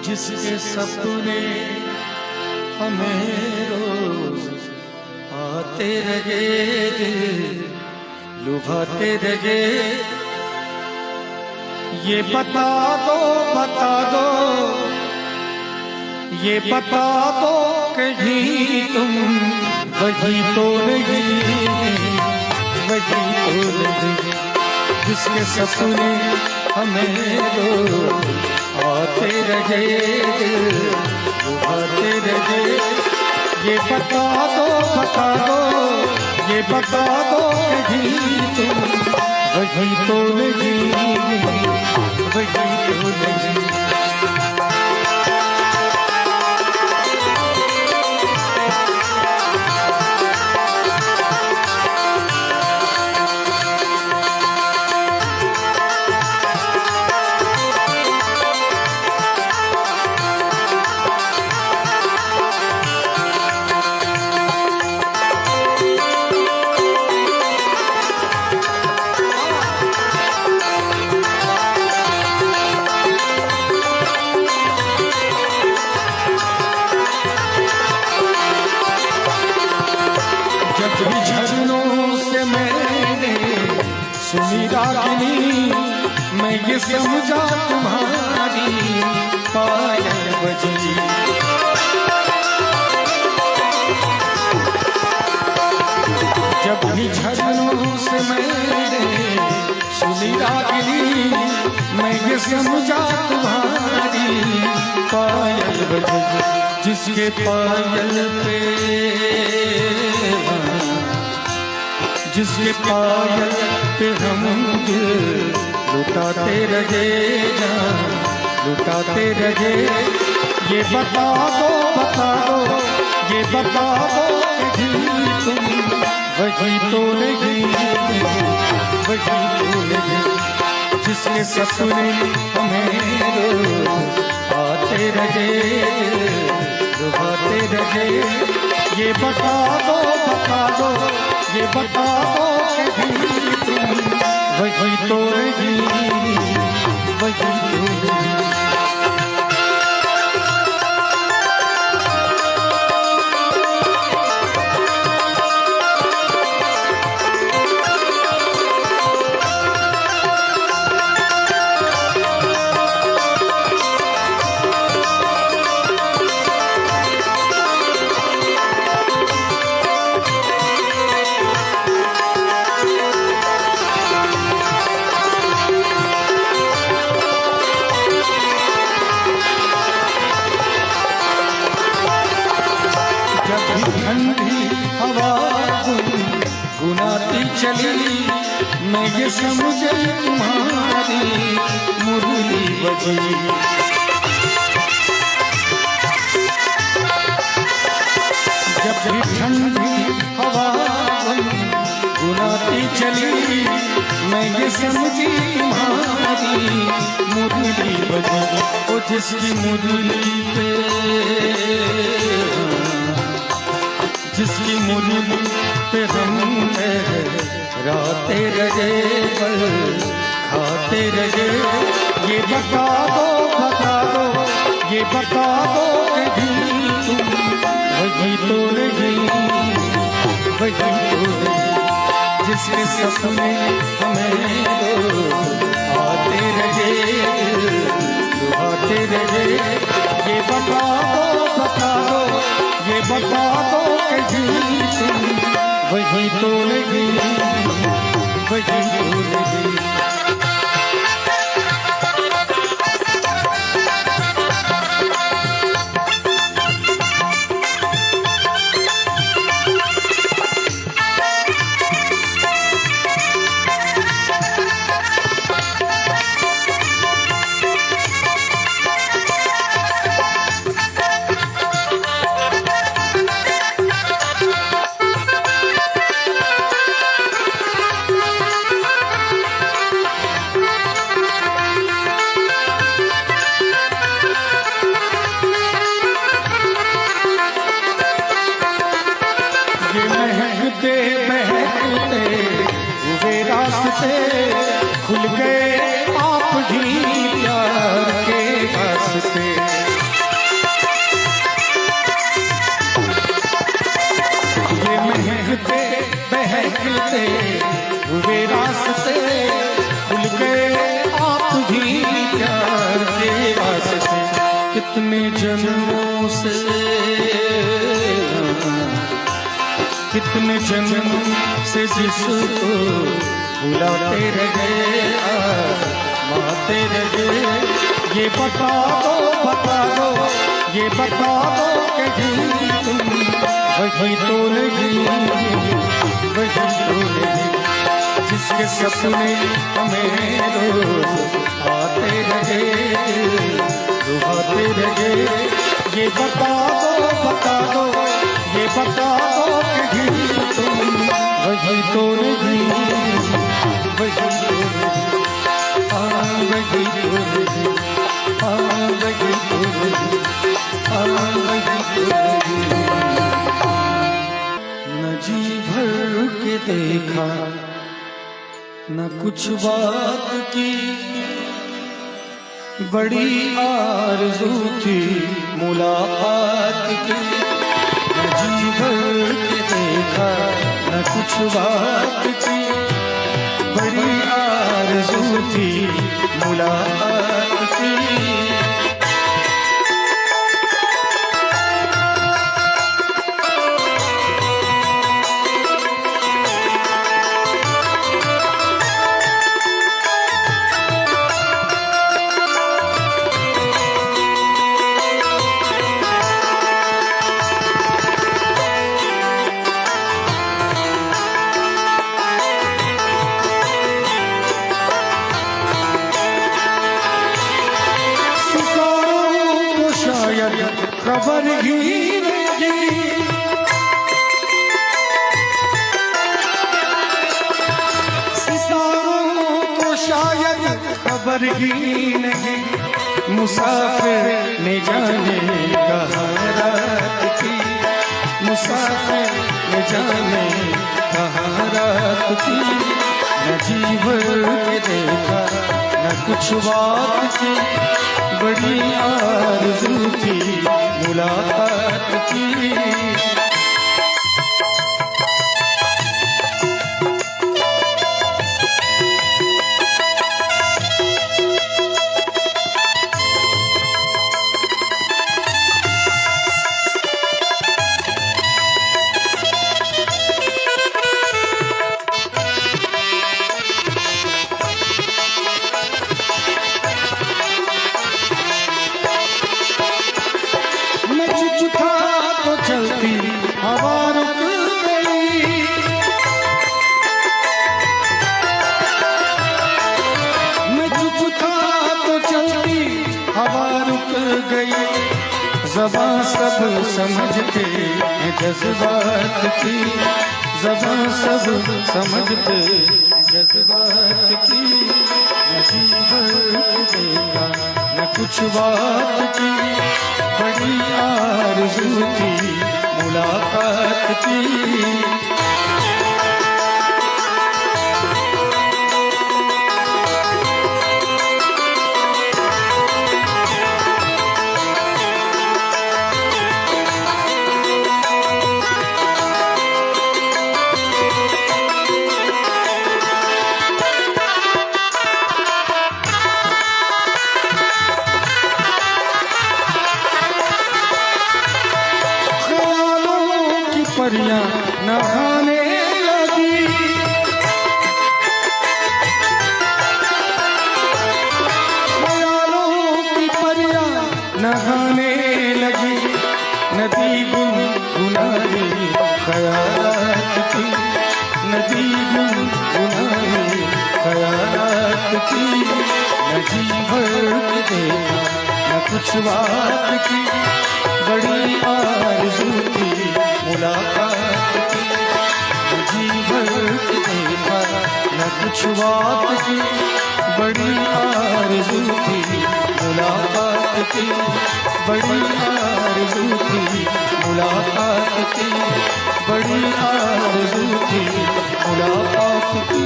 जिसके सपने हमें रोज आते रहे, दिल लुभाते रहे। ये बता दो, बता दो, ये बता दो कहीं तुम वही तो नहीं, वही तो नहीं जिसके सपने हमें रोज आते रहे, लुभाते रहे। ये बता दो, बता दो, ये बता दो कहीं तुम वही तो नहीं, वही तो नहीं। झरनों से मैंने सुनी रागिनी, मैं ये समझा तुम्हारी पायल बजी। जब भी झरनों से मैंने सुनी रागिनी, मैं ये समझा तुम्हारी पायल बजी। जिसके पायल पे, जिसके पायल पे हम दिल लुटाते रहे, लुटाते रहे। ये बता दो, बता दो, ये बता दो कहीं तुम वही तो नहीं, वही तो नहीं जिसके सपने हमें रोज आते रहे, लुभाते रहे। ये बता दो, बता दो, ये बता दो कहीं तुम वही तो नहीं, वही तो नहीं। ठंडी हवा गुनाती चली, मैं ये समझे तुम्हारी मुरली बजी। जब भी ठंडी हवा गुनाती चली, मैं ये समझी तुम्हारी मुरली बजी। ओ जिसकी मुरली पे, जिसकी मुरली पे हम राते रहे, पल खाते रहे। ये बता दो, बता दो, ये बता दो कहीं तुम वही तो नहीं, वही तो नहीं जिसके सपने हमें रोज आते रहे, लुभाते रहे। ये बता दो, बता दो, ये बता दो कहीं तुम वही तो नहीं, वही तो नहीं। खिलते हुए रास्ते खुल गए आप भी प्यार के रास्ते। कितने जन्मों से कितने जन्मों से जिसको बुलाते रहे माते रहे। ये बता दो ये बता दो कहीं तुम वही तो नहीं वही तो नहीं जिसके सपने हमें रोज आते रहे रुभाते रहे। ये बता दो ये बता दो कहीं तुम वही तो नहीं वही तो नहीं वही तो नहीं वही तो नहीं वही तो नहीं। न जी भर के देखा न कुछ बात की बड़ी आरज़ू थी मुलाकात की। न जी भर के देखा न कुछ बात की बड़ी आरज़ू थी मुलाकात की। खबर ही नहीं सितारों को शायद खबर ही नहीं मुसाफिर ने जाने कहाँ रात की मुसाफिर ने जाने कहाँ रात की। न जी भर के देखा न कुछ बात की बड़ी आरज़ू थी मुलाकात की। हवा रुक गई मैं चुप था तो चलती हवा रुक गई। ज़बां सब समझते हैं जज्बात की ज़बां सब समझते हैं जज्बात की। न जी भर देखा न कुछ बात की बड़ी आरज़ू थी मुलाकात की। परियां नहाने लगी ख्यालों की परियां नहाने लगी। नदी गुनगुनाई ख्यालात की नदी गुनगुनाई ख्यालात की। न जी भर के देखा न कुछ बात की बड़ी आरज़ू थी मुलाकात की। जी भर के देखा न कुछ बात की बड़ी आरज़ू थी मुलाकात की बड़ी आरज़ू थी मुलाकात की बड़ी आरज़ू थी मुलाकात की।